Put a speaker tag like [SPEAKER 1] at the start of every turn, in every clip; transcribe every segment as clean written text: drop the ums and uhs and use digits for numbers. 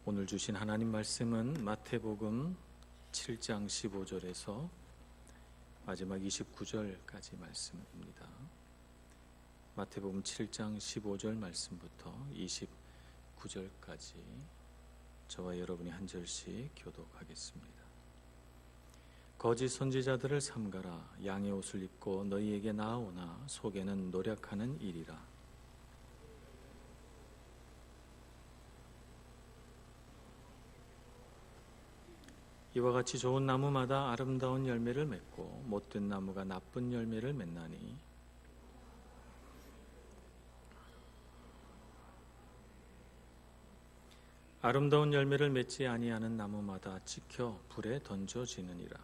[SPEAKER 1] 오늘 주신 하나님 말씀은 마태복음 7장 15절에서 마지막 29절까지 말씀입니다. 마태복음 7장 15절 말씀부터 29절까지 저와 여러분이 한 절씩 교독하겠습니다. 거짓 선지자들을 삼가라. 양의 옷을 입고 너희에게 나아오나 속에는 노력하는 일이라. 이와 같이 좋은 나무마다 아름다운 열매를 맺고 못된 나무가 나쁜 열매를 맺나니 아름다운 열매를 맺지 아니하는 나무마다 찍혀 불에 던져지느니라.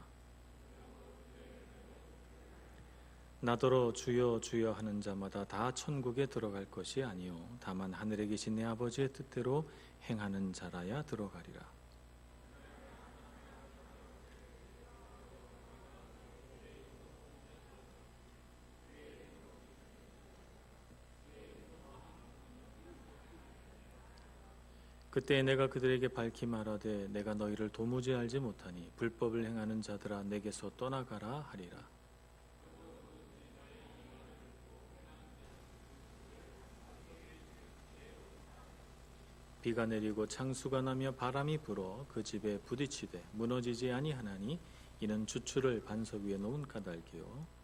[SPEAKER 1] 나더러 주여 주여 하는 자마다 다 천국에 들어갈 것이 아니요 다만 하늘에 계신 내 아버지의 뜻대로 행하는 자라야 들어가리라. 그때 내가 그들에게 밝히 말하되 내가 너희를 도무지 알지 못하니 불법을 행하는 자들아 내게서 떠나가라 하리라. 비가 내리고 창수가 나며 바람이 불어 그 집에 부딪히되 무너지지 아니하나니 이는 주추를 반석 위에 놓은 까닭이요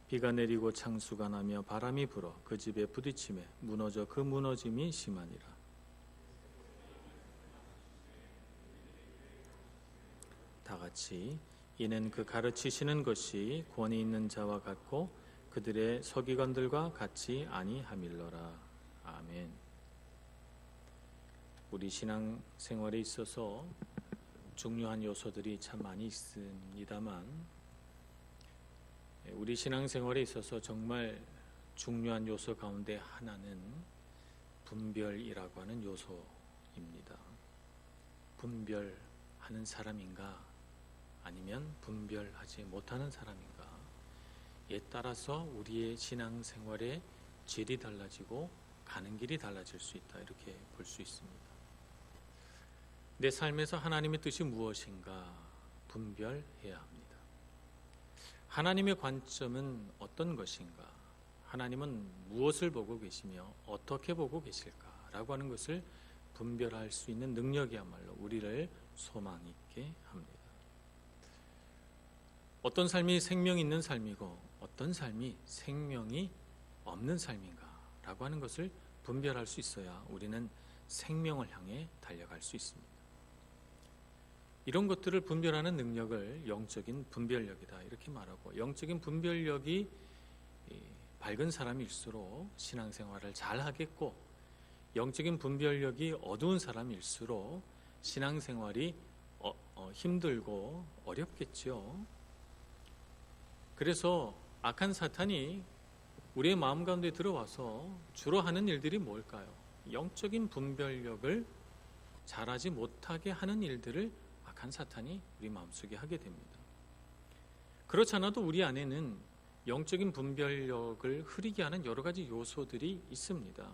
[SPEAKER 1] 비가 내리고 창수가 나며 바람이 불어 그 집에 부딪힘에 무너져 그 무너짐이 심하니라. 다같이 이는 그 가르치시는 것이 권위 있는 자와 같고 그들의 서기관들과 같이 아니함일러라. 아멘. 우리 신앙 생활에 있어서 중요한 요소들이 참 많이 있습니다만 우리 신앙생활에 있어서 정말 중요한 요소 가운데 하나는 분별이라고 하는 요소입니다. 분별하는 사람인가 아니면 분별하지 못하는 사람인가에 따라서 우리의 신앙생활의 질이 달라지고 가는 길이 달라질 수 있다, 이렇게 볼 수 있습니다. 내 삶에서 하나님의 뜻이 무엇인가 분별해야 합니다. 하나님의 관점은 어떤 것인가? 하나님은 무엇을 보고 계시며 어떻게 보고 계실까라고 하는 것을 분별할 수 있는 능력이야말로 우리를 소망 있게 합니다. 어떤 삶이 생명 있는 삶이고 어떤 삶이 생명이 없는 삶인가라고 하는 것을 분별할 수 있어야 우리는 생명을 향해 달려갈 수 있습니다. 이런 것들을 분별하는 능력을 영적인 분별력이다, 이렇게 말하고, 영적인 분별력이 밝은 사람일수록 신앙생활을 잘 하겠고 영적인 분별력이 어두운 사람일수록 신앙생활이 힘들고 어렵겠죠. 그래서 악한 사탄이 우리의 마음 가운데 들어와서 주로 하는 일들이 뭘까요? 영적인 분별력을 잘하지 못하게 하는 일들을 악한 사탄이 우리 마음속에 하게 됩니다. 그렇지 않아도 우리 안에는 영적인 분별력을 흐리게 하는 여러 가지 요소들이 있습니다.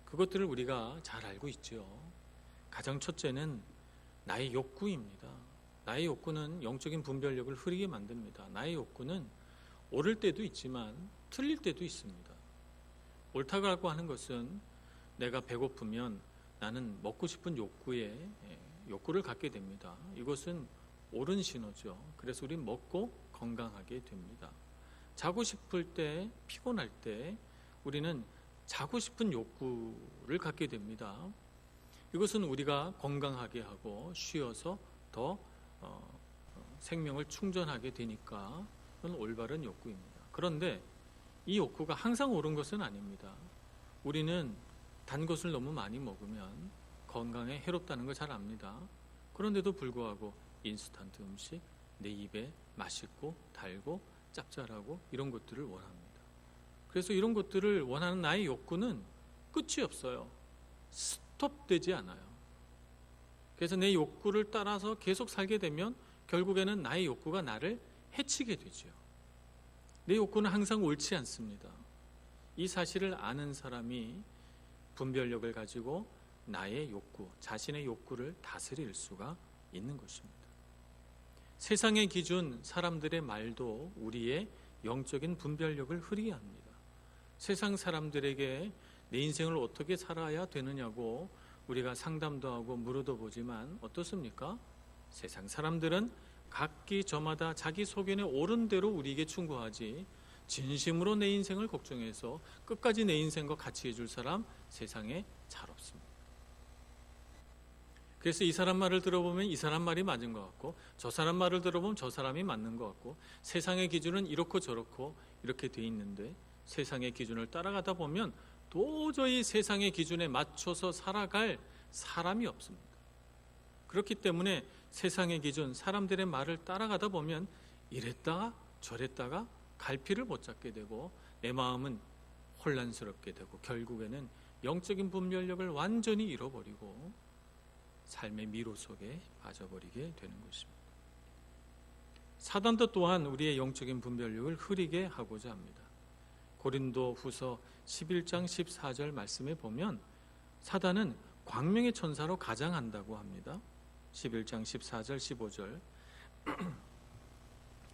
[SPEAKER 1] 그것들을 우리가 잘 알고 있죠. 가장 첫째는 나의 욕구입니다. 나의 욕구는 영적인 분별력을 흐리게 만듭니다. 나의 욕구는 옳을 때도 있지만 틀릴 때도 있습니다. 옳다고 하는 것은 내가 배고프면 나는 먹고 싶은 욕구를 갖게 됩니다. 이것은 옳은 신호죠. 그래서 우리는 먹고 건강하게 됩니다. 자고 싶을 때, 피곤할 때 우리는 자고 싶은 욕구를 갖게 됩니다. 이것은 우리가 건강하게 하고 쉬어서 더 생명을 충전하게 되니까 그건 올바른 욕구입니다. 그런데 이 욕구가 항상 옳은 것은 아닙니다. 우리는 단 것을 너무 많이 먹으면 건강에 해롭다는 걸 잘 압니다. 그런데도 불구하고 인스턴트 음식, 내 입에 맛있고 달고 짭짤하고 이런 것들을 원합니다. 그래서 이런 것들을 원하는 나의 욕구는 끝이 없어요. 스톱되지 않아요. 그래서 내 욕구를 따라서 계속 살게 되면 결국에는 나의 욕구가 나를 해치게 되죠. 내 욕구는 항상 옳지 않습니다. 이 사실을 아는 사람이 분별력을 가지고 나의 욕구, 자신의 욕구를 다스릴 수가 있는 것입니다. 세상의 기준, 사람들의 말도 우리의 영적인 분별력을 흐리게 합니다. 세상 사람들에게 내 인생을 어떻게 살아야 되느냐고 우리가 상담도 하고 물어도 보지만 어떻습니까? 세상 사람들은 각기 저마다 자기 소견에 옳은 대로 우리에게 충고하지 진심으로 내 인생을 걱정해서 끝까지 내 인생과 같이 해줄 사람 세상에 잘 없습니다. 그래서 이 사람 말을 들어보면 이 사람 말이 맞은 것 같고 저 사람 말을 들어보면 저 사람이 맞는 것 같고 세상의 기준은 이렇고 저렇고 이렇게 돼 있는데 세상의 기준을 따라가다 보면 도저히 세상의 기준에 맞춰서 살아갈 사람이 없습니다. 그렇기 때문에 세상의 기준, 사람들의 말을 따라가다 보면 이랬다가 저랬다가 갈피를 못 잡게 되고 내 마음은 혼란스럽게 되고 결국에는 영적인 분별력을 완전히 잃어버리고 삶의 미로 속에 빠져버리게 되는 것입니다. 사단도 또한 우리의 영적인 분별력을 흐리게 하고자 합니다. 고린도 후서 11장 14절 말씀에 보면 사단은 광명의 천사로 가장한다고 합니다. 11장 14절 15절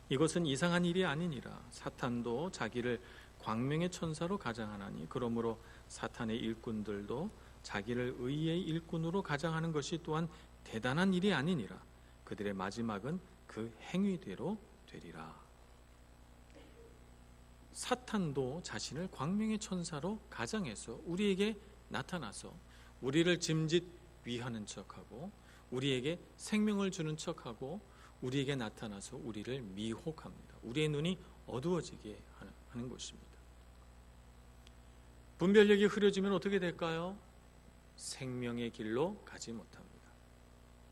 [SPEAKER 1] 이것은 이상한 일이 아니니라. 사탄도 자기를 광명의 천사로 가장하나니 그러므로 사탄의 일꾼들도 자기를 의의 일꾼으로 가장하는 것이 또한 대단한 일이 아니니라. 그들의 마지막은 그 행위대로 되리라. 사탄도 자신을 광명의 천사로 가장해서 우리에게 나타나서 우리를 짐짓 위하는 척하고 우리에게 생명을 주는 척하고 우리에게 나타나서 우리를 미혹합니다. 우리의 눈이 어두워지게 하는 것입니다. 분별력이 흐려지면 어떻게 될까요? 생명의 길로 가지 못합니다.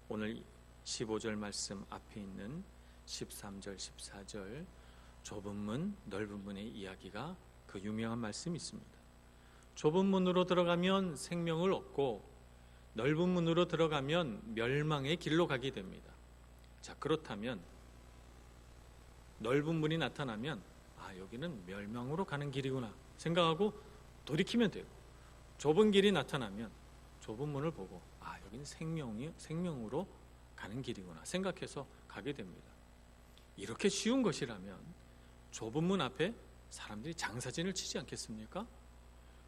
[SPEAKER 1] 오늘 15절 말씀 앞에 있는 13절, 14절 좁은 문, 넓은 문의 이야기가 그 유명한 말씀이 있습니다. 좁은 문으로 들어가면 생명을 얻고 넓은 문으로 들어가면 멸망의 길로 가게 됩니다. 자, 그렇다면 넓은 문이 나타나면 여기는 멸망으로 가는 길이구나 생각하고 돌이키면 되고 좁은 길이 나타나면 좁은 문을 보고 여기는 생명으로 가는 길이구나 생각해서 가게 됩니다. 이렇게 쉬운 것이라면 좁은 문 앞에 사람들이 장사진을 치지 않겠습니까?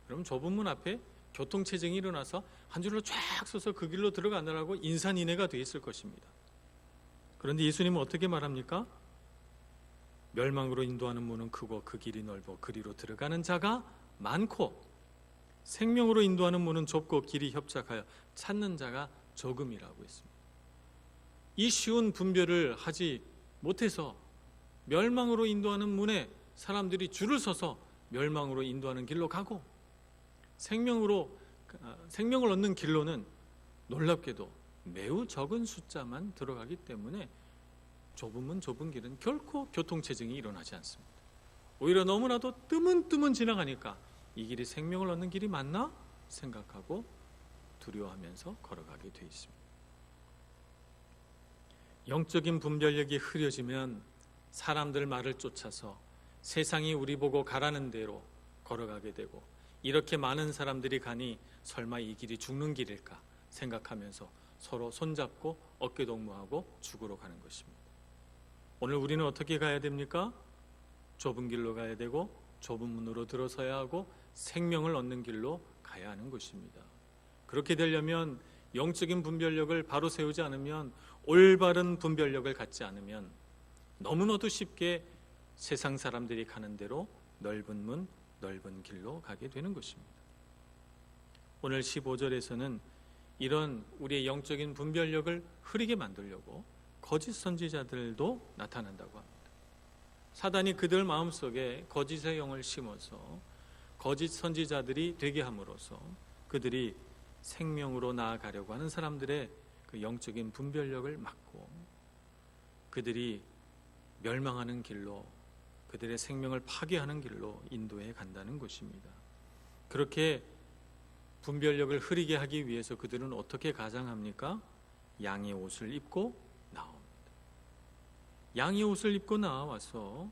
[SPEAKER 1] 그럼 좁은 문 앞에 교통체증이 일어나서 한 줄로 쫙 서서 그 길로 들어가느라고 인산인해가 돼 있을 것입니다. 그런데 예수님은 어떻게 말합니까? 멸망으로 인도하는 문은 크고 그 길이 넓어 그리로 들어가는 자가 많고 생명으로 인도하는 문은 좁고 길이 협착하여 찾는 자가 적음이라고 했습니다. 이 쉬운 분별을 하지 못해서 멸망으로 인도하는 문에 사람들이 줄을 서서 멸망으로 인도하는 길로 가고 생명을 얻는 길로는 놀랍게도 매우 적은 숫자만 들어가기 때문에 좁은 문 좁은 길은 결코 교통체증이 일어나지 않습니다. 오히려 너무나도 뜨문뜨문 지나가니까 이 길이 생명을 얻는 길이 맞나 생각하고 두려워하면서 걸어가게 돼 있습니다. 영적인 분별력이 흐려지면 사람들 말을 쫓아서 세상이 우리 보고 가라는 대로 걸어가게 되고 이렇게 많은 사람들이 가니 설마 이 길이 죽는 길일까 생각하면서 서로 손잡고 어깨동무하고 죽으러 가는 것입니다. 오늘 우리는 어떻게 가야 됩니까? 좁은 길로 가야 되고 좁은 문으로 들어서야 하고 생명을 얻는 길로 가야 하는 것입니다. 그렇게 되려면 영적인 분별력을 바로 세우지 않으면 올바른 분별력을 갖지 않으면 너무나도 쉽게 세상 사람들이 가는 대로 넓은 문, 넓은 길로 가게 되는 것입니다. 오늘 15절에서는 이런 우리의 영적인 분별력을 흐리게 만들려고 거짓 선지자들도 나타난다고 합니다. 사단이 그들 마음속에 거짓의 영을 심어서 거짓 선지자들이 되게 함으로써 그들이 생명으로 나아가려고 하는 사람들의 그 영적인 분별력을 막고 그들이 멸망하는 길로 그들의 생명을 파괴하는 길로 인도해 간다는 것입니다. 그렇게 분별력을 흐리게 하기 위해서 그들은 어떻게 가장합니까? 양의 옷을 입고 나옵니다. 양의 옷을 입고 나와서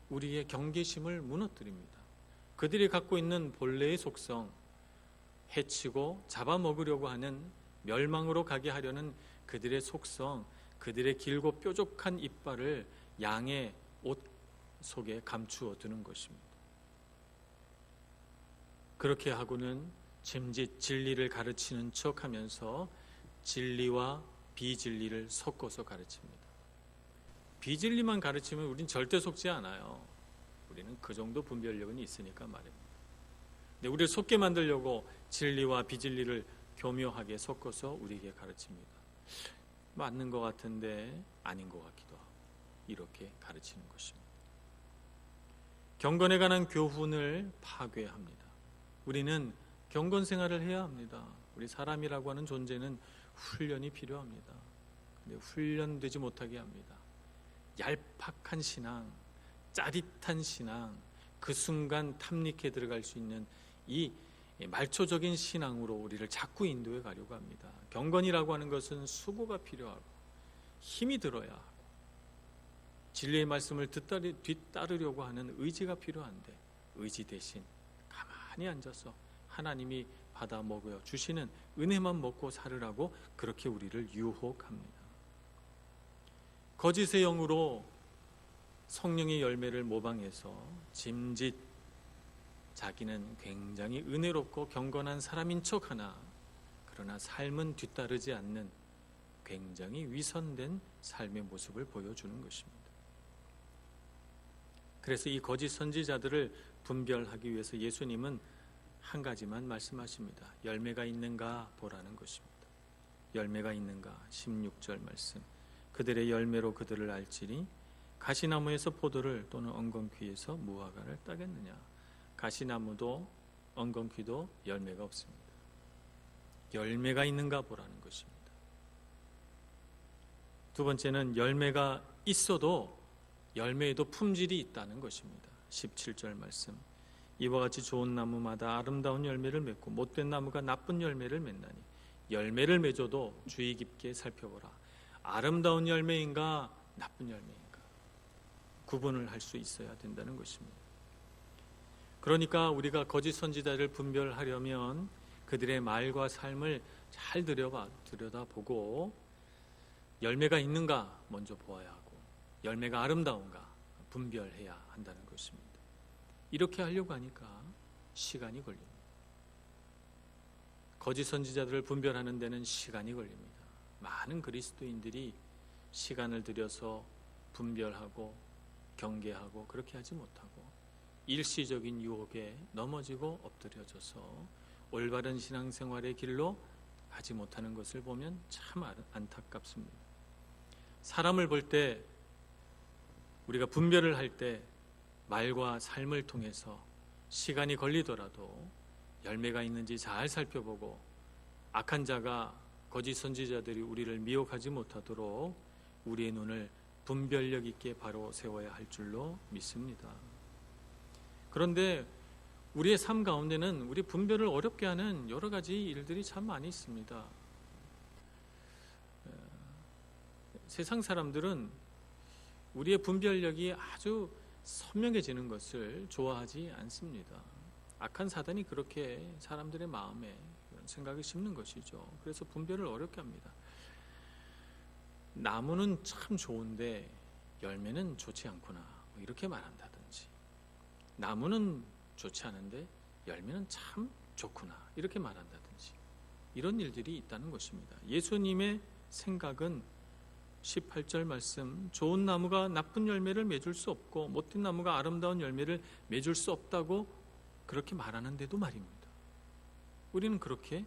[SPEAKER 1] 우리의 경계심을 무너뜨립니다. 그들이 갖고 있는 본래의 속성, 해치고 잡아먹으려고 하는, 멸망으로 가게 하려는 그들의 속성, 그들의 길고 뾰족한 이빨을 양의 옷 속에 감추어 두는 것입니다. 그렇게 하고는 짐짓 진리를 가르치는 척하면서 진리와 비진리를 섞어서 가르칩니다. 비진리만 가르치면 우린 절대 속지 않아요. 우리는 그 정도 분별력은 있으니까 말입니다. 근데 우리를 속게 만들려고 진리와 비진리를 교묘하게 섞어서 우리에게 가르칩니다. 맞는 것 같은데 아닌 것 같기도 하고, 이렇게 가르치는 것입니다. 경건에 관한 교훈을 파괴합니다. 우리는 경건 생활을 해야 합니다. 우리 사람이라고 하는 존재는 훈련이 필요합니다. 근데 훈련되지 못하게 합니다. 얄팍한 신앙, 짜릿한 신앙, 그 순간 탐닉해 들어갈 수 있는 이 말초적인 신앙으로 우리를 자꾸 인도해 가려고 합니다. 경건이라고 하는 것은 수고가 필요하고 힘이 들어야 하고 진리의 말씀을 뒤따르려고 하는 의지가 필요한데, 의지 대신 가만히 앉아서 하나님이 받아 먹여 주시는 은혜만 먹고 살으라고 그렇게 우리를 유혹합니다. 거짓의 영으로 성령의 열매를 모방해서 짐짓 자기는 굉장히 은혜롭고 경건한 사람인 척하나 그러나 삶은 뒤따르지 않는 굉장히 위선된 삶의 모습을 보여주는 것입니다. 그래서 이 거짓 선지자들을 분별하기 위해서 예수님은 한 가지만 말씀하십니다. 열매가 있는가 보라는 것입니다. 열매가 있는가. 16절 말씀. 그들의 열매로 그들을 알지니 가시나무에서 포도를 또는 엉겅퀴에서 무화과를 따겠느냐. 가시나무도 엉겅퀴도 열매가 없습니다. 열매가 있는가 보라는 것입니다. 두 번째는 열매가 있어도 열매에도 품질이 있다는 것입니다. 17절 말씀. 이와 같이 좋은 나무마다 아름다운 열매를 맺고 못된 나무가 나쁜 열매를 맺나니 열매를 맺어도 주의 깊게 살펴보라. 아름다운 열매인가 나쁜 열매인가 구분을 할 수 있어야 된다는 것입니다. 그러니까 우리가 거짓 선지자를 분별하려면 그들의 말과 삶을 잘 들여다보고 열매가 있는가 먼저 보아야 하고 열매가 아름다운가 분별해야 한다는 것입니다. 이렇게 하려고 하니까 시간이 걸립니다. 거짓 선지자들을 분별하는 데는 시간이 걸립니다. 많은 그리스도인들이 시간을 들여서 분별하고 경계하고 그렇게 하지 못하고 일시적인 유혹에 넘어지고 엎드려져서 올바른 신앙생활의 길로 가지 못하는 것을 보면 참 안타깝습니다. 사람을 볼 때 우리가 분별을 할 때 말과 삶을 통해서 시간이 걸리더라도 열매가 있는지 잘 살펴보고 악한 자가 거짓 선지자들이 우리를 미혹하지 못하도록 우리의 눈을 분별력 있게 바로 세워야 할 줄로 믿습니다. 그런데 우리의 삶 가운데는 우리 분별을 어렵게 하는 여러 가지 일들이 참 많이 있습니다. 세상 사람들은 우리의 분별력이 아주 선명해지는 것을 좋아하지 않습니다. 악한 사단이 그렇게 사람들의 마음에 이런 생각을 심는 것이죠. 그래서 분별을 어렵게 합니다. 나무는 참 좋은데 열매는 좋지 않구나 이렇게 말한다든지, 나무는 좋지 않은데 열매는 참 좋구나 이렇게 말한다든지, 이런 일들이 있다는 것입니다. 예수님의 생각은 18절 말씀, 좋은 나무가 나쁜 열매를 맺을 수 없고 못된 나무가 아름다운 열매를 맺을 수 없다고 그렇게 말하는데도 말입니다. 우리는 그렇게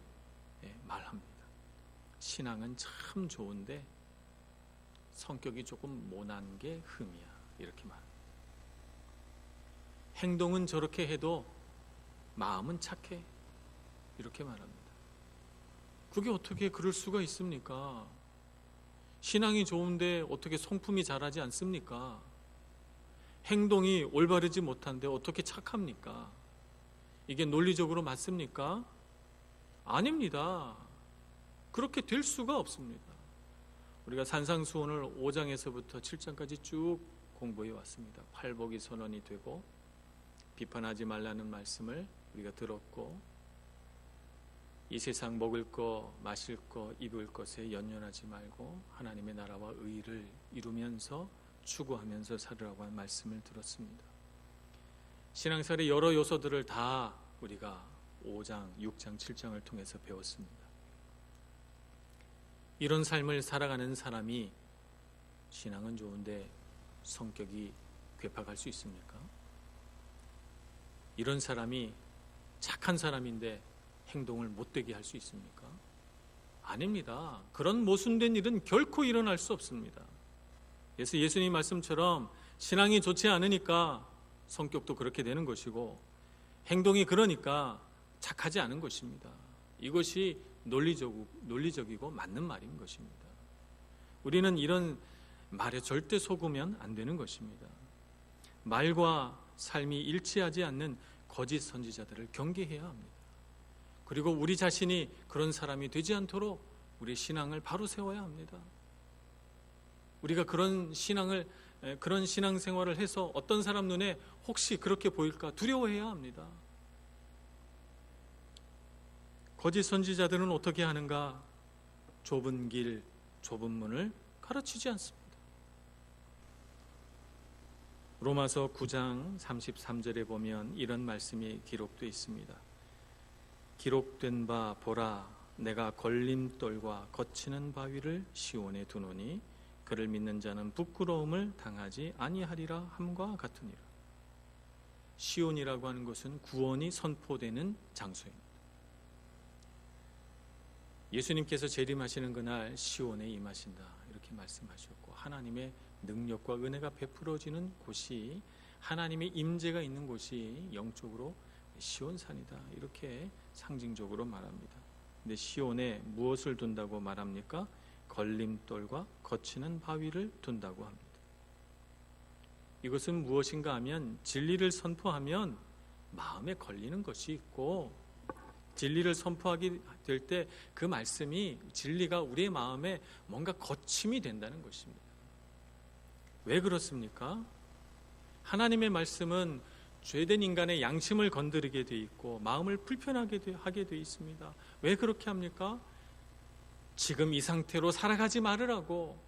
[SPEAKER 1] 말합니다. 신앙은 참 좋은데 성격이 조금 모난 게 흠이야 이렇게 말합니다. 행동은 저렇게 해도 마음은 착해 이렇게 말합니다. 그게 어떻게 그럴 수가 있습니까? 신앙이 좋은데 어떻게 성품이 자라지 않습니까? 행동이 올바르지 못한데 어떻게 착합니까? 이게 논리적으로 맞습니까? 아닙니다. 그렇게 될 수가 없습니다. 우리가 산상수훈을 5장에서부터 7장까지 쭉 공부해 왔습니다. 팔복이 선언이 되고 비판하지 말라는 말씀을 우리가 들었고, 이 세상 먹을 거, 마실 거, 입을 것에 연연하지 말고 하나님의 나라와 의를 이루면서 추구하면서 살으라고 한 말씀을 들었습니다. 신앙생활의 여러 요소들을 다 우리가 5장, 6장, 7장을 통해서 배웠습니다. 이런 삶을 살아가는 사람이 신앙은 좋은데 성격이 괴팍할 수 있습니까? 이런 사람이 착한 사람인데 행동을 못되게 할 수 있습니까? 아닙니다. 그런 모순된 일은 결코 일어날 수 없습니다. 그래서 예수님 말씀처럼 신앙이 좋지 않으니까 성격도 그렇게 되는 것이고 행동이 그러니까 착하지 않은 것입니다. 이것이 논리적이고 맞는 말인 것입니다. 우리는 이런 말에 절대 속으면 안 되는 것입니다. 말과 삶이 일치하지 않는 거짓 선지자들을 경계해야 합니다. 그리고 우리 자신이 그런 사람이 되지 않도록 우리 신앙을 바로 세워야 합니다. 우리가 그런 신앙생활을 해서 어떤 사람 눈에 혹시 그렇게 보일까 두려워해야 합니다. 거짓 선지자들은 어떻게 하는가? 좁은 길, 좁은 문을 가르치지 않습니다. 로마서 9장 33절에 보면 이런 말씀이 기록되어 있습니다. 기록된 바 보라, 내가 걸림돌과 거치는 바위를 시온에 두노니 그를 믿는 자는 부끄러움을 당하지 아니하리라 함과 같으니라. 시온이라고 하는 것은 구원이 선포되는 장소입니다. 예수님께서 재림하시는 그날 시온에 임하신다 이렇게 말씀하셨고, 하나님의 능력과 은혜가 베풀어지는 곳이, 하나님의 임재가 있는 곳이 영적으로 시온산이다 이렇게 상징적으로 말합니다. 근데 시온에 무엇을 둔다고 말합니까? 걸림돌과 거치는 바위를 둔다고 합니다. 이것은 무엇인가 하면 진리를 선포하면 마음에 걸리는 것이 있고, 진리를 선포하게 될 때 그 말씀이, 진리가 우리의 마음에 뭔가 거침이 된다는 것입니다. 왜 그렇습니까? 하나님의 말씀은 죄된 인간의 양심을 건드리게 돼 있고 마음을 불편하게 하게 돼 있습니다. 왜 그렇게 합니까? 지금 이 상태로 살아가지 말으라고,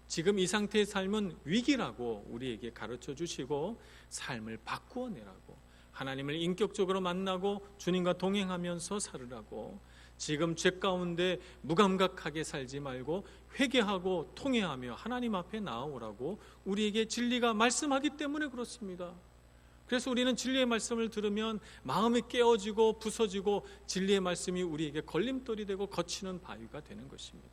[SPEAKER 1] 지금 이 상태의 삶은 위기라고 우리에게 가르쳐 주시고 삶을 바꾸어내라고, 하나님을 인격적으로 만나고 주님과 동행하면서 살으라고, 지금 죄 가운데 무감각하게 살지 말고 회개하고 통회하며 하나님 앞에 나아오라고 우리에게 진리가 말씀하기 때문에 그렇습니다. 그래서 우리는 진리의 말씀을 들으면 마음이 깨어지고 부서지고 진리의 말씀이 우리에게 걸림돌이 되고 거치는 바위가 되는 것입니다.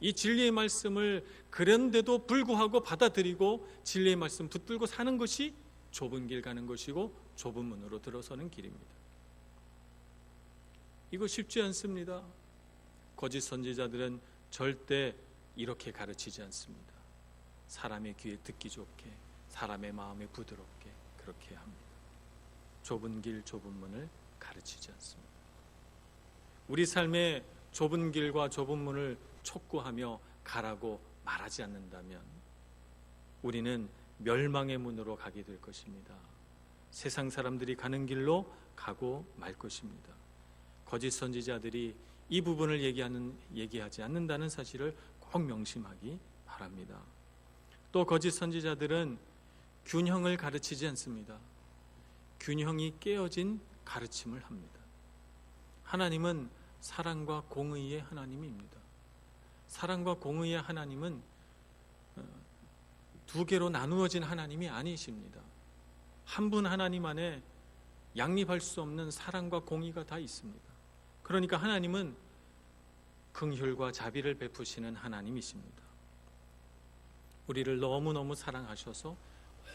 [SPEAKER 1] 이 진리의 말씀을 그런데도 불구하고 받아들이고 진리의 말씀 붙들고 사는 것이 좁은 길 가는 것이고 좁은 문으로 들어서는 길입니다. 이거 쉽지 않습니다. 거짓 선지자들은 절대 이렇게 가르치지 않습니다. 사람의 귀에 듣기 좋게, 사람의 마음에 부드럽게 그렇게 합니다. 좁은 길, 좁은 문을 가르치지 않습니다. 우리 삶의 좁은 길과 좁은 문을 촉구하며 가라고 말하지 않는다면 우리는 멸망의 문으로 가게 될 것입니다. 세상 사람들이 가는 길로 가고 말 것입니다. 거짓 선지자들이 이 부분을 얘기하지 않는다는 사실을 꼭 명심하기 바랍니다. 또 거짓 선지자들은 균형을 가르치지 않습니다. 균형이 깨어진 가르침을 합니다. 하나님은 사랑과 공의의 하나님입니다. 사랑과 공의의 하나님은 두 개로 나누어진 하나님이 아니십니다. 한 분 하나님 안에 양립할 수 없는 사랑과 공의가 다 있습니다. 그러니까 하나님은 긍휼과 자비를 베푸시는 하나님이십니다. 우리를 너무너무 사랑하셔서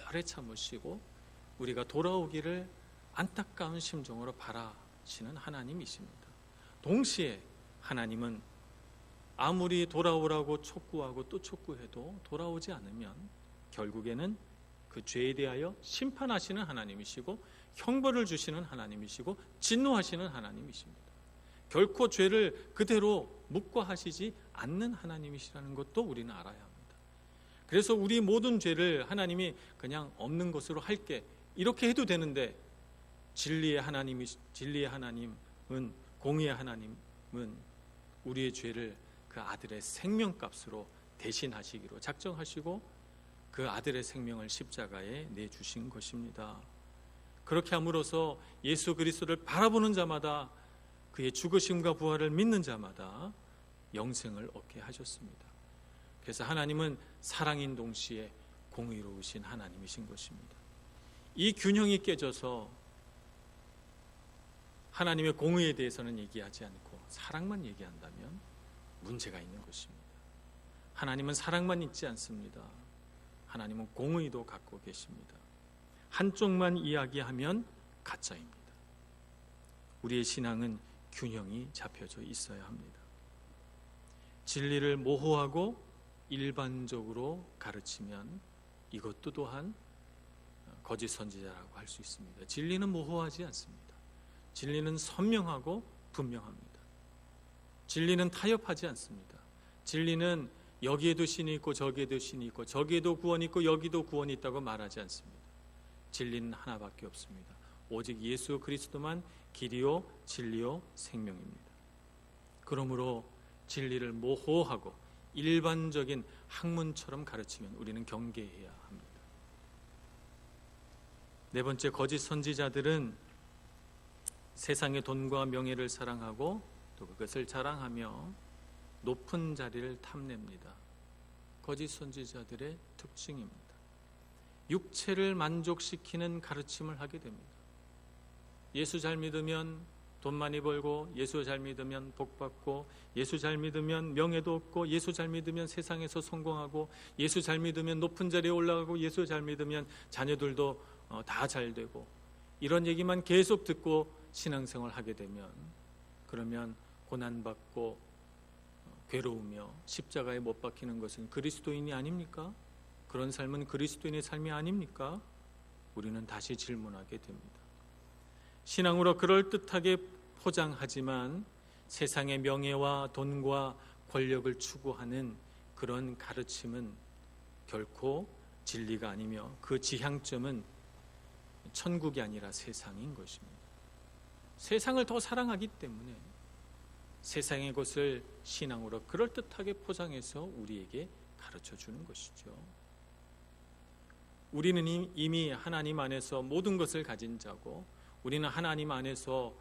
[SPEAKER 1] 오래 참으시고 우리가 돌아오기를 안타까운 심정으로 바라시는 하나님이십니다. 동시에 하나님은 아무리 돌아오라고 촉구하고 또 촉구해도 돌아오지 않으면 결국에는 그 죄에 대하여 심판하시는 하나님이시고 형벌을 주시는 하나님이시고 진노하시는 하나님이십니다. 결코 죄를 그대로 묵과하시지 않는 하나님이시라는 것도 우리는 알아야 합니다. 그래서 우리 모든 죄를 하나님이 그냥 없는 것으로 할게 이렇게 해도 되는데 진리의 하나님은, 공의의 하나님은 우리의 죄를 그 아들의 생명값으로 대신하시기로 작정하시고 그 아들의 생명을 십자가에 내주신 것입니다. 그렇게 함으로써 예수 그리스도를 바라보는 자마다, 그의 죽으심과 부활을 믿는 자마다 영생을 얻게 하셨습니다. 그래서 하나님은 사랑인 동시에 공의로우신 하나님이신 것입니다. 이 균형이 깨져서 하나님의 공의에 대해서는 얘기하지 않고 사랑만 얘기한다면 문제가 있는 것입니다. 하나님은 사랑만 있지 않습니다. 하나님은 공의도 갖고 계십니다. 한쪽만 이야기하면 가짜입니다. 우리의 신앙은 균형이 잡혀져 있어야 합니다. 진리를 모호하고 일반적으로 가르치면 이것도 또한 거짓 선지자라고 할 수 있습니다. 진리는 모호하지 않습니다. 진리는 선명하고 분명합니다. 진리는 타협하지 않습니다. 진리는 여기에도 신이 있고 저기에도 신이 있고 저기에도 구원이 있고 여기도 구원이 있다고 말하지 않습니다. 진리는 하나밖에 없습니다. 오직 예수 그리스도만 길이요 진리요 생명입니다. 그러므로 진리를 모호하고 일반적인 학문처럼 가르치면 우리는 경계해야 합니다. 네 번째, 거짓 선지자들은 세상의 돈과 명예를 사랑하고 또 그것을 자랑하며 높은 자리를 탐냅니다. 거짓 선지자들의 특징입니다. 육체를 만족시키는 가르침을 하게 됩니다. 예수 잘 믿으면 돈 많이 벌고, 예수 잘 믿으면 복 받고, 예수 잘 믿으면 명예도 얻고, 예수 잘 믿으면 세상에서 성공하고, 예수 잘 믿으면 높은 자리에 올라가고, 예수 잘 믿으면 자녀들도 다 잘 되고, 이런 얘기만 계속 듣고 신앙생활 하게 되면, 그러면 고난받고 괴로우며 십자가에 못 박히는 것은 그리스도인이 아닙니까? 그런 삶은 그리스도인의 삶이 아닙니까? 우리는 다시 질문하게 됩니다. 신앙으로 그럴듯하게 포장하지만 세상의 명예와 돈과 권력을 추구하는 그런 가르침은 결코 진리가 아니며 그 지향점은 천국이 아니라 세상인 것입니다. 세상을 더 사랑하기 때문에 세상의 것을 신앙으로 그럴듯하게 포장해서 우리에게 가르쳐 주는 것이죠. 우리는 이미 하나님 안에서 모든 것을 가진 자고, 우리는 하나님 안에서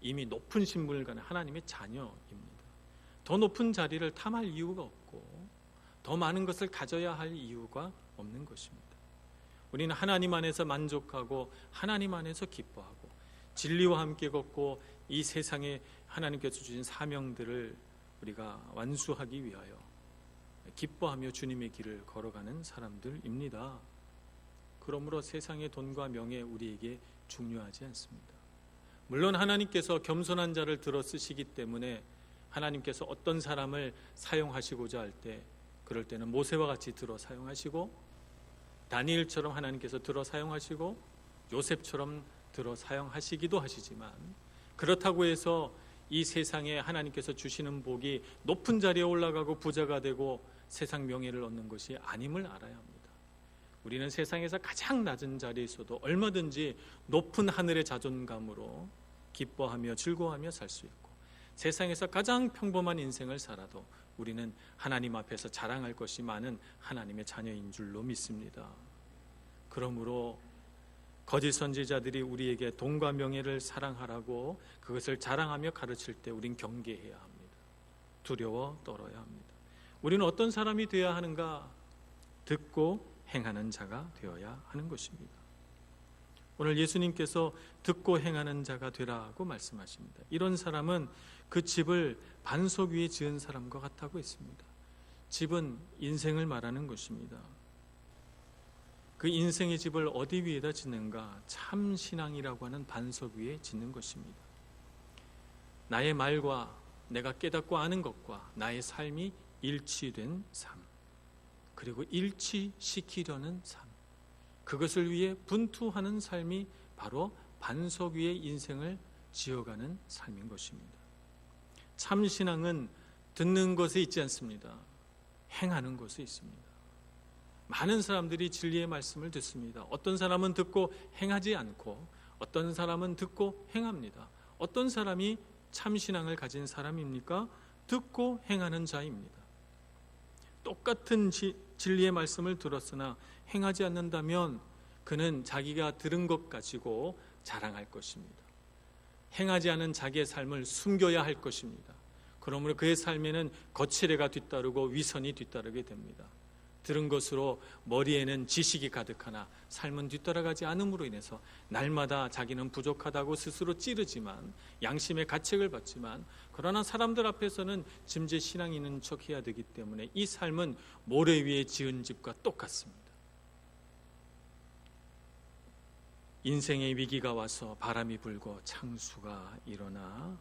[SPEAKER 1] 이미 높은 신분을 가진 하나님의 자녀입니다. 더 높은 자리를 탐할 이유가 없고 더 많은 것을 가져야 할 이유가 없는 것입니다. 우리는 하나님 안에서 만족하고 하나님 안에서 기뻐하고 진리와 함께 걷고 이 세상에 하나님께서 주신 사명들을 우리가 완수하기 위하여 기뻐하며 주님의 길을 걸어가는 사람들입니다. 그러므로 세상의 돈과 명예 우리에게 중요하지 않습니다. 물론 하나님께서 겸손한 자를 들어 쓰시기 때문에 하나님께서 어떤 사람을 사용하시고자 할 때, 그럴 때는 모세와 같이 들어 사용하시고, 다니엘처럼 하나님께서 들어 사용하시고, 요셉처럼 들어 사용하시기도 하시지만, 그렇다고 해서 이 세상에 하나님께서 주시는 복이 높은 자리에 올라가고 부자가 되고 세상 명예를 얻는 것이 아님을 알아야 합니다. 우리는 세상에서 가장 낮은 자리에 있어도 얼마든지 높은 하늘의 자존감으로 기뻐하며 즐거워하며 살 수 있고, 세상에서 가장 평범한 인생을 살아도 우리는 하나님 앞에서 자랑할 것이 많은 하나님의 자녀인 줄로 믿습니다. 그러므로 거짓 선지자들이 우리에게 돈과 명예를 사랑하라고 그것을 자랑하며 가르칠 때 우린 경계해야 합니다. 두려워 떨어야 합니다. 우리는 어떤 사람이 되어야 하는가? 듣고 행하는 자가 되어야 하는 것입니다. 오늘 예수님께서 듣고 행하는 자가 되라고 말씀하십니다. 이런 사람은 그 집을 반석 위에 지은 사람과 같다고 했습니다. 집은 인생을 말하는 것입니다. 그 인생의 집을 어디 위에다 짓는가? 참 신앙이라고 하는 반석 위에 짓는 것입니다. 나의 말과 내가 깨닫고 아는 것과 나의 삶이 일치된 삶, 그리고 일치시키려는 삶, 그것을 위해 분투하는 삶이 바로 반석 위에 인생을 지어가는 삶인 것입니다. 참 신앙은 듣는 것에 있지 않습니다. 행하는 것에 있습니다. 많은 사람들이 진리의 말씀을 듣습니다. 어떤 사람은 듣고 행하지 않고, 어떤 사람은 듣고 행합니다. 어떤 사람이 참신앙을 가진 사람입니까? 듣고 행하는 자입니다. 똑같은 진리의 말씀을 들었으나 행하지 않는다면 그는 자기가 들은 것 가지고 자랑할 것입니다. 행하지 않은 자기의 삶을 숨겨야 할 것입니다. 그러므로 그의 삶에는 거칠애가 뒤따르고 위선이 뒤따르게 됩니다. 들은 것으로 머리에는 지식이 가득하나 삶은 뒤따라가지 않음으로 인해서 날마다 자기는 부족하다고 스스로 찌르지만, 양심의 가책을 받지만, 그러나 사람들 앞에서는 짐짓 신앙이 있는 척해야 되기 때문에 이 삶은 모래 위에 지은 집과 똑같습니다. 인생의 위기가 와서 바람이 불고 창수가 일어나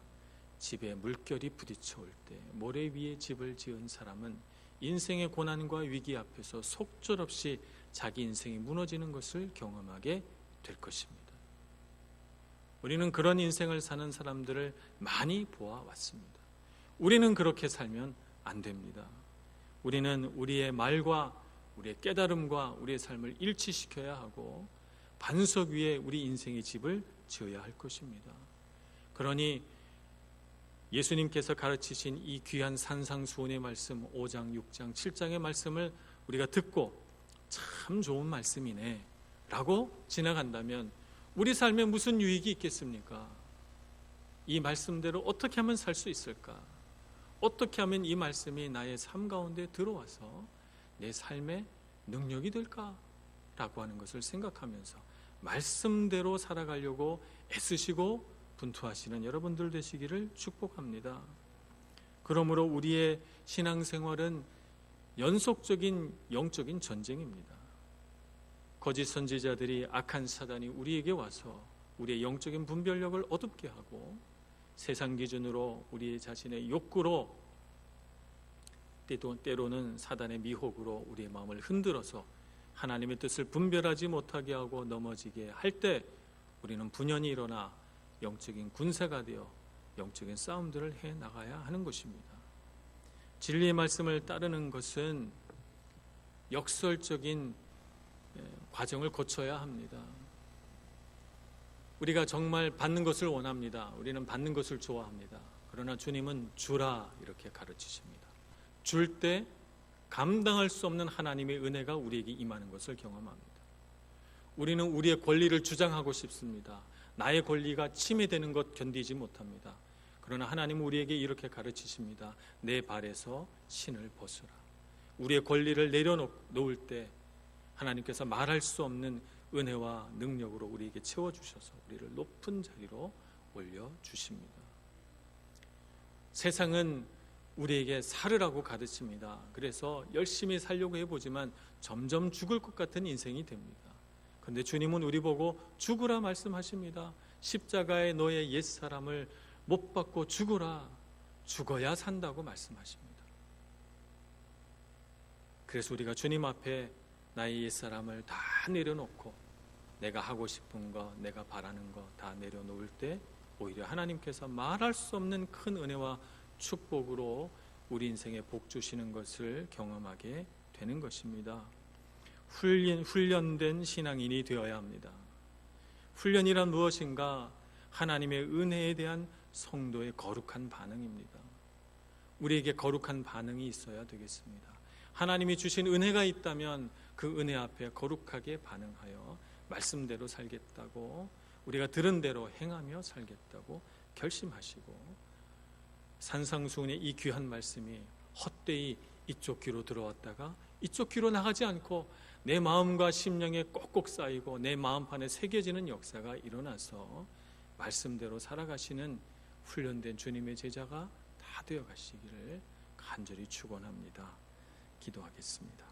[SPEAKER 1] 집에 물결이 부딪혀 올 때 모래 위에 집을 지은 사람은 인생의 고난과 위기 앞에서 속절없이 자기 인생이 무너지는 것을 경험하게 될 것입니다. 우리는 그런 인생을 사는 사람들을 많이 보아왔습니다. 우리는 그렇게 살면 안 됩니다. 우리는 우리의 말과 우리의 깨달음과 우리의 삶을 일치시켜야 하고 반석 위에 우리 인생의 집을 지어야 할 것입니다. 그러니 예수님께서 가르치신 이 귀한 산상수훈의 말씀 5장, 6장, 7장의 말씀을 우리가 듣고 참 좋은 말씀이네 라고 지나간다면 우리 삶에 무슨 유익이 있겠습니까? 이 말씀대로 어떻게 하면 살 수 있을까? 어떻게 하면 이 말씀이 나의 삶 가운데 들어와서 내 삶의 능력이 될까? 라고 하는 것을 생각하면서 말씀대로 살아가려고 애쓰시고 분투하시는 여러분들 되시기를 축복합니다. 그러므로 우리의 신앙생활은 연속적인 영적인 전쟁입니다. 거짓 선지자들이, 악한 사단이 우리에게 와서 우리의 영적인 분별력을 어둡게 하고 세상 기준으로 우리 자신의 욕구로, 때로는 사단의 미혹으로 우리의 마음을 흔들어서 하나님의 뜻을 분별하지 못하게 하고 넘어지게 할 때 우리는 분연히 일어나 영적인 군사가 되어 영적인 싸움들을 해 나가야 하는 것입니다. 진리의 말씀을 따르는 것은 역설적인 과정을 거쳐야 합니다. 우리가 정말 받는 것을 원합니다. 우리는 받는 것을 좋아합니다. 그러나 주님은 주라 이렇게 가르치십니다. 줄 때 감당할 수 없는 하나님의 은혜가 우리에게 임하는 것을 경험합니다. 우리는 우리의 권리를 주장하고 싶습니다. 나의 권리가 침해되는 것 견디지 못합니다. 그러나 하나님은 우리에게 이렇게 가르치십니다. 내 발에서 신을 벗으라. 우리의 권리를 내려놓을 때 하나님께서 말할 수 없는 은혜와 능력으로 우리에게 채워주셔서 우리를 높은 자리로 올려주십니다. 세상은 우리에게 살으라고 가르칩니다. 그래서 열심히 살려고 해보지만 점점 죽을 것 같은 인생이 됩니다. 그런데 주님은 우리 보고 죽으라 말씀하십니다. 십자가에 너의 옛사람을 못 박고 죽으라. 죽어야 산다고 말씀하십니다. 그래서 우리가 주님 앞에 나의 옛사람을 다 내려놓고 내가 하고 싶은 거, 내가 바라는 거 다 내려놓을 때 오히려 하나님께서 말할 수 없는 큰 은혜와 축복으로 우리 인생에 복 주시는 것을 경험하게 되는 것입니다. 훈련된 신앙인이 되어야 합니다. 훈련이란 무엇인가? 하나님의 은혜에 대한 성도의 거룩한 반응입니다. 우리에게 거룩한 반응이 있어야 되겠습니다. 하나님이 주신 은혜가 있다면 그 은혜 앞에 거룩하게 반응하여 말씀대로 살겠다고, 우리가 들은 대로 행하며 살겠다고 결심하시고, 산상수훈의 이 귀한 말씀이 헛되이 이쪽 귀로 들어왔다가 이쪽 귀로 나가지 않고 내 마음과 심령에 꼭꼭 쌓이고 내 마음판에 새겨지는 역사가 일어나서 말씀대로 살아가시는 훈련된 주님의 제자가 다 되어 가시기를 간절히 축원합니다. 기도하겠습니다.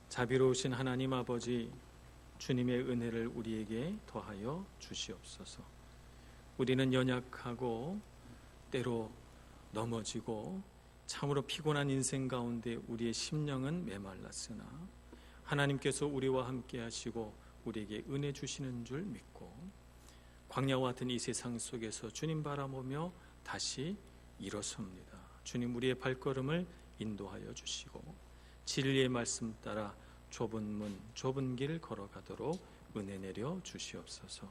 [SPEAKER 1] 자비로우신 하나님 아버지, 주님의 은혜를 우리에게 더하여 주시옵소서. 우리는 연약하고 때로 넘어지고 참으로 피곤한 인생 가운데 우리의 심령은 메말랐으나 하나님께서 우리와 함께 하시고 우리에게 은혜 주시는 줄 믿고 광야와 같은 이 세상 속에서 주님 바라보며 다시 일어섭니다. 주님, 우리의 발걸음을 인도하여 주시고 진리의 말씀 따라 좁은 문, 좁은 길 걸어가도록 은혜 내려 주시옵소서.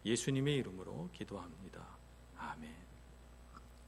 [SPEAKER 1] 예수님의 이름으로 기도합니다.